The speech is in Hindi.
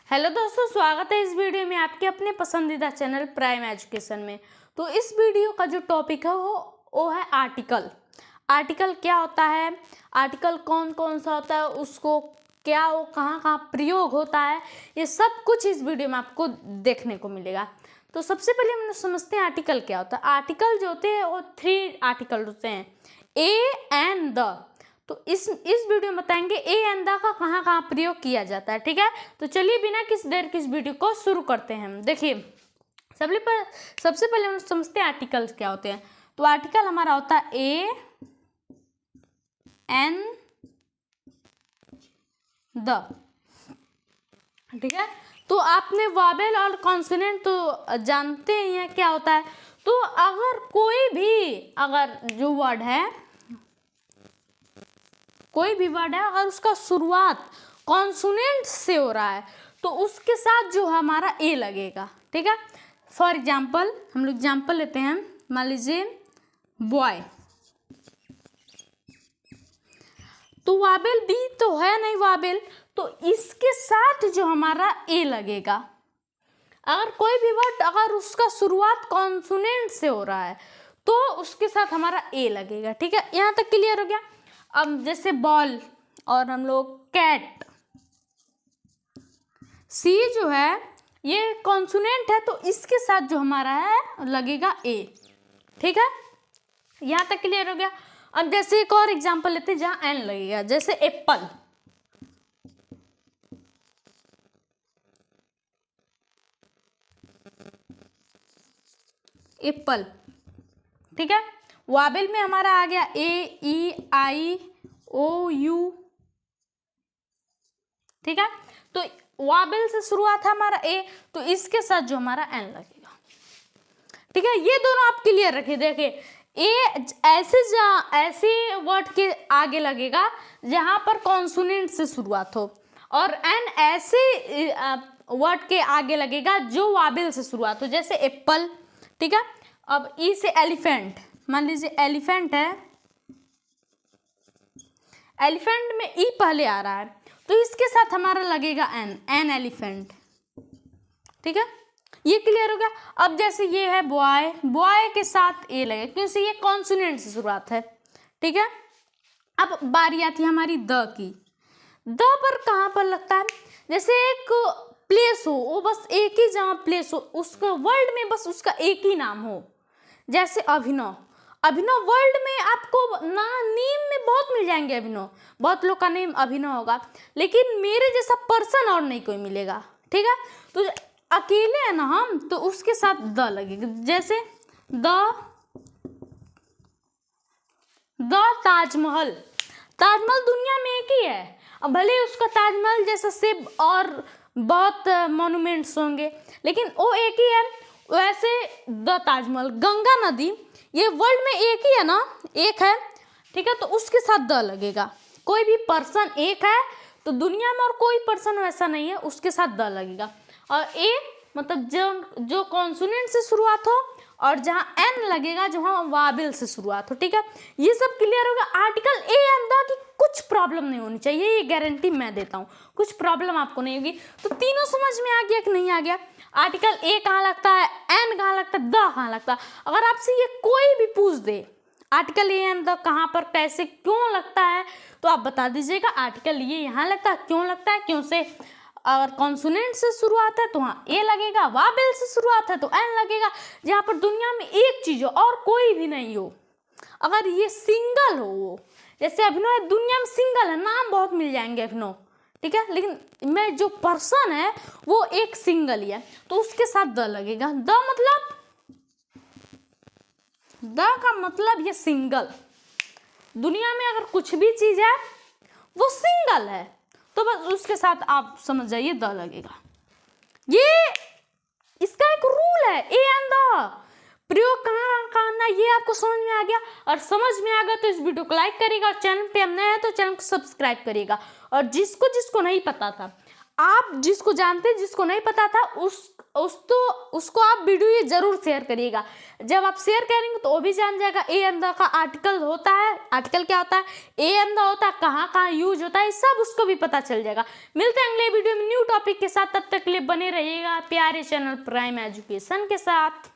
हेलो दोस्तों, स्वागत है इस वीडियो में आपके अपने पसंदीदा चैनल प्राइम एजुकेशन में। तो इस वीडियो का जो टॉपिक है वो है आर्टिकल। आर्टिकल क्या होता है, आर्टिकल कौन कौन सा होता है, उसको क्या वो कहाँ कहाँ प्रयोग होता है, ये सब कुछ इस वीडियो में आपको देखने को मिलेगा। तो सबसे पहले हम समझते हैं आर्टिकल क्या होता है। आर्टिकल जो होते हैं वो 3 आर्टिकल होते हैं, ए एंड द। तो इस वीडियो में बताएंगे ए एंड द का कहाँ कहाँ प्रयोग किया जाता है। ठीक है, तो चलिए बिना किस देर की इस वीडियो को शुरू करते हैं। देखिए, सबसे पहले हम समझते हैं आर्टिकल्स क्या होते हैं। तो आर्टिकल हमारा होता है ए एन द। ठीक है, तो आपने वॉवेल और कॉन्सोनेंट तो जानते ही हैं क्या होता है। तो अगर कोई भी जो वर्ड है, कोई भी वर्ड है अगर उसका शुरुआत कॉन्सोनेंट से हो रहा है तो उसके साथ जो हमारा ए लगेगा। ठीक है, फॉर एग्जाम्पल हम लोग एग्जाम्पल लेते हैं, मान लीजिए बॉय, तो वाबेल बी तो है नहीं वाबेल, तो इसके साथ जो हमारा ए लगेगा। अगर कोई भी वर्ड अगर उसका शुरुआत कॉन्सोनेंट से हो रहा है तो उसके साथ हमारा ए लगेगा। ठीक है, यहाँ तक क्लियर हो गया। अब जैसे बॉल और हम लोग कैट, सी जो है ये कॉन्सोनेंट है तो इसके साथ जो हमारा है लगेगा ए। ठीक है, यहाँ तक क्लियर हो गया। अब जैसे एक और एग्जांपल लेते हैं जहां एन लगेगा, जैसे एप्पल। एप्पल, ठीक है, वाबेल में हमारा आ गया ए ई आई ओ यू। ठीक है, तो वाबेल से शुरुआत है हमारा ए, तो इसके साथ जो हमारा एन लगेगा। ठीक है, ये दोनों आप क्लियर रखिए। देखिए, ए ऐसे वर्ड के आगे लगेगा जहां पर कॉन्सोनेंट से शुरुआत हो, और एन ऐसे वर्ड के आगे लगेगा जो वाबेल से शुरुआत हो, जैसे एप्पल। ठीक है, अब ई से एलिफेंट, मान लीजिए एलिफेंट है, एलिफेंट में ई पहले आ रहा है तो इसके साथ हमारा लगेगा एन एलिफेंट। ठीक है, ये क्लियर हो गया। अब जैसे ये है बॉय, बॉय के साथ ए लगे क्योंकि ये कॉन्सोनेंट से शुरुआत है। ठीक है, अब बारी आती है हमारी द की। द पर कहाँ पर लगता है, जैसे एक प्लेस हो, वो बस एक ही जहाँ प्लेस हो, उसका वर्ल्ड में बस उसका एक ही नाम हो, जैसे अभिनव। अभिनव वर्ल्ड में आपको नेम में बहुत मिल जाएंगे अभिनव, बहुत लोग का नेम अभिनव होगा, लेकिन मेरे जैसा पर्सन और नहीं कोई मिलेगा। ठीक है, तो अकेले है ना हम, तो उसके साथ द लगेगा, जैसे द ताजमहल। ताजमहल दुनिया में एक ही है, अब भले उसका ताजमहल जैसा सेब और बहुत मॉन्यूमेंट्स होंगे लेकिन वो एक ही है। वैसे द ताजमहल, गंगा नदी, ये वर्ल्ड में एक ही है ना, एक है। ठीक है, तो उसके साथ द लगेगा। कोई भी पर्सन एक है तो दुनिया में और कोई पर्सन वैसा नहीं है, उसके साथ द लगेगा। और ए मतलब जो कॉन्सोनेंट से शुरुआत हो, और जहाँ एन लगेगा जहाँ वाबेल से शुरुआत हो। ठीक है, ये सब क्लियर होगा। Article A and the key कुछ प्रॉब्लम नहीं होनी चाहिए, ये गारंटी मैं देता हूँ, कुछ प्रॉब्लम आपको नहीं होगी। तो तीनों समझ में आ गया कि नहीं आ गया। आर्टिकल ए कहाँ लगता है, एन कहाँ लगता है, द कहाँ लगता है। अगर आपसे ये कोई भी पूछ दे आर्टिकल ए एंड द कहाँ पर कैसे क्यों लगता है, तो आप बता दीजिएगा आर्टिकल ये यहाँ लगता है, क्यों लगता है, क्यों से। अगर कॉन्सोनेंट से शुरुआत है तो वहाँ ए लगेगा, वाबेल से शुरुआत है तो एन लगेगा, जहाँ पर दुनिया में एक चीज हो और कोई भी नहीं हो। अगर ये सिंगल हो, जैसे अभिनव है, दुनिया में सिंगल है, नाम बहुत मिल जाएंगे अभिनव। ठीक है, लेकिन मैं जो पर्सन है वो एक सिंगल ही है, तो उसके साथ द लगेगा। द का मतलब ये सिंगल। दुनिया में अगर कुछ भी चीज है वो सिंगल है तो बस उसके साथ आप समझ जाइए द लगेगा। ये इसका एक रूल है, ए एंड द प्रयोग कहाँ करना, ये आपको समझ में आ गया। और समझ में आ गया तो इस वीडियो को लाइक करिएगा, और चैनल पे हम नए हैं तो चैनल को सब्सक्राइब करिएगा। और जिसको नहीं पता था, आप जिसको जानते हैं, जिसको नहीं पता था उसको आप वीडियो ये जरूर शेयर करिएगा। जब आप शेयर करेंगे तो वो भी जान जाएगा ए एंड द का आर्टिकल होता है, आर्टिकल क्या होता है, ए एंड द होता है, कहाँ कहाँ यूज होता है, सब उसको भी पता चल जाएगा। मिलते हैं अगले वीडियो में न्यू टॉपिक टॉपिक के साथ। तब तक के लिए बने रहिएगा प्यारे चैनल प्राइम एजुकेशन के साथ।